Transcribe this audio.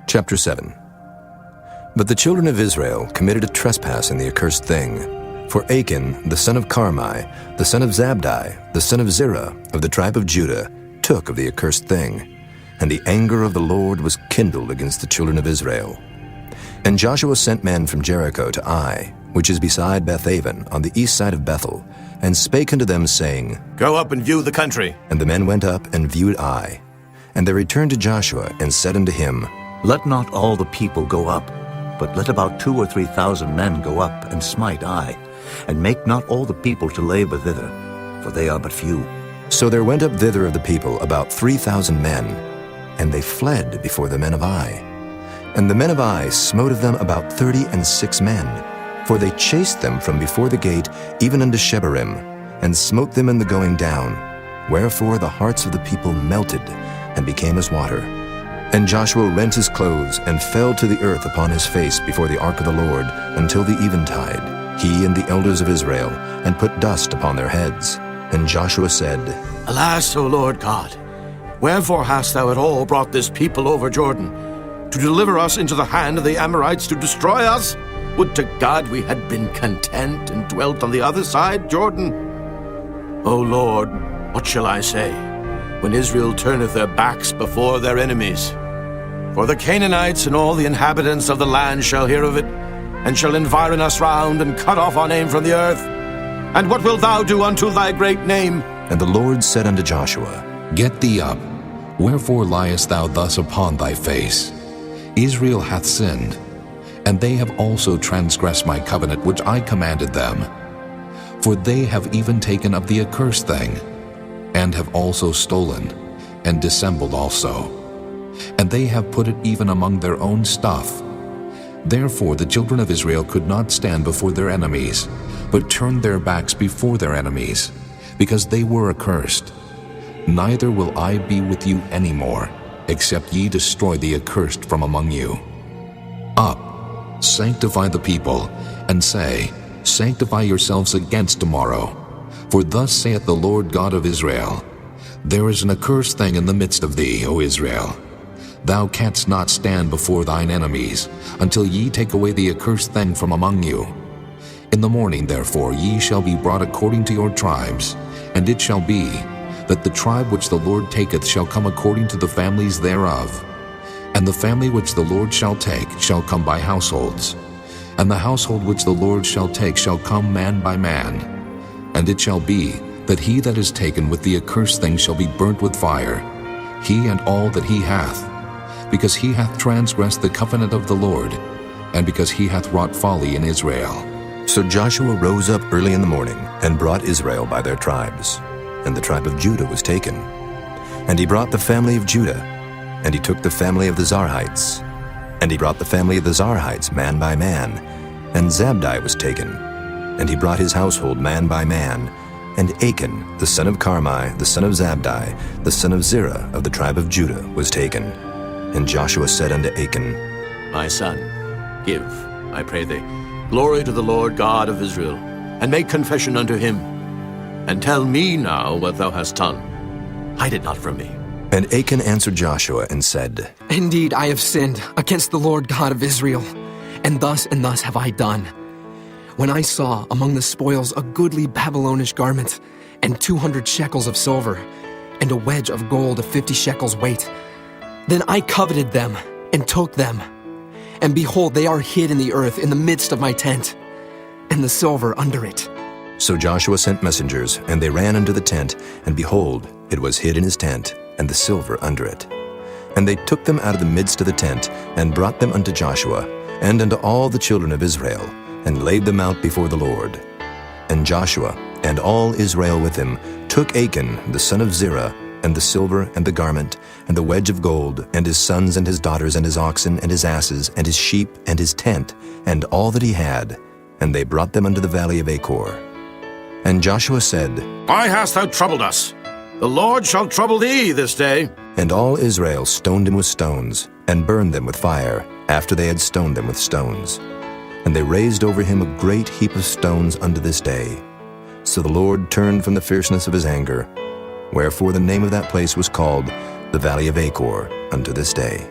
Chapter 7. But the children of Israel committed a trespass in the accursed thing. For Achan, the son of Carmi, the son of Zabdi, the son of Zerah, of the tribe of Judah, took of the accursed thing. And the anger of the Lord was kindled against the children of Israel. And Joshua sent men from Jericho to Ai, which is beside Bethaven, on the east side of Bethel, and spake unto them, saying, Go up and view the country. And the men went up and viewed Ai. And they returned to Joshua, and said unto him, Let not all the people go up, but let about 2,000 or 3,000 men go up and smite Ai, and make not all the people to labor thither, for they are but few. So there went up thither of the people about 3,000 men, and they fled before the men of Ai. And the men of Ai smote of them about 36 men, for they chased them from before the gate even unto Shebarim, and smote them in the going down. Wherefore the hearts of the people melted, and became as water. And Joshua rent his clothes, and fell to the earth upon his face before the ark of the Lord, until the eventide, he and the elders of Israel, and put dust upon their heads. And Joshua said, Alas, O Lord God, wherefore hast thou at all brought this people over Jordan, to deliver us into the hand of the Amorites to destroy us? Would to God we had been content and dwelt on the other side Jordan. O Lord, what shall I say, when Israel turneth their backs before their enemies? For the Canaanites and all the inhabitants of the land shall hear of it, and shall environ us round, and cut off our name from the earth. And what wilt thou do unto thy great name? And the Lord said unto Joshua, Get thee up. Wherefore liest thou thus upon thy face? Israel hath sinned, and they have also transgressed my covenant which I commanded them. For they have even taken of the accursed thing, and have also stolen, and dissembled also. And they have put it even among their own stuff. Therefore the children of Israel could not stand before their enemies, but turned their backs before their enemies, because they were accursed. Neither will I be with you any more, except ye destroy the accursed from among you. Up, sanctify the people, and say, Sanctify yourselves against tomorrow. For thus saith the Lord God of Israel, There is an accursed thing in the midst of thee, O Israel. Thou canst not stand before thine enemies, until ye take away the accursed thing from among you. In the morning, therefore, ye shall be brought according to your tribes, and it shall be, that the tribe which the Lord taketh shall come according to the families thereof. And the family which the Lord shall take shall come by households. And the household which the Lord shall take shall come man by man. And it shall be, that he that is taken with the accursed thing shall be burnt with fire, he and all that he hath, because he hath transgressed the covenant of the Lord, and because he hath wrought folly in Israel. So Joshua rose up early in the morning, and brought Israel by their tribes. And the tribe of Judah was taken. And he brought the family of Judah, and he took the family of the Zarhites. And he brought the family of the Zarhites man by man, and Zabdi was taken. And he brought his household man by man, and Achan, the son of Carmi, the son of Zabdi, the son of Zerah, of the tribe of Judah, was taken. And Joshua said unto Achan, My son, give, I pray thee, glory to the Lord God of Israel, and make confession unto him. And tell me now what thou hast done. Hide it not from me. And Achan answered Joshua and said, Indeed, I have sinned against the Lord God of Israel, and thus have I done. When I saw among the spoils a goodly Babylonish garment, and 200 shekels of silver, and a wedge of gold of 50 shekels weight, then I coveted them, and took them. And behold, they are hid in the earth in the midst of my tent, and the silver under it. So Joshua sent messengers, and they ran unto the tent, and behold, it was hid in his tent, and the silver under it. And they took them out of the midst of the tent, and brought them unto Joshua, and unto all the children of Israel, and laid them out before the Lord. And Joshua, and all Israel with him, took Achan the son of Zerah, and the silver, and the garment, and the wedge of gold, and his sons, and his daughters, and his oxen, and his asses, and his sheep, and his tent, and all that he had, and they brought them unto the valley of Achor. And Joshua said, Why hast thou troubled us? The Lord shall trouble thee this day. And all Israel stoned him with stones, and burned them with fire, after they had stoned them with stones. And they raised over him a great heap of stones unto this day. So the Lord turned from the fierceness of his anger, wherefore the name of that place was called the Valley of Achor unto this day.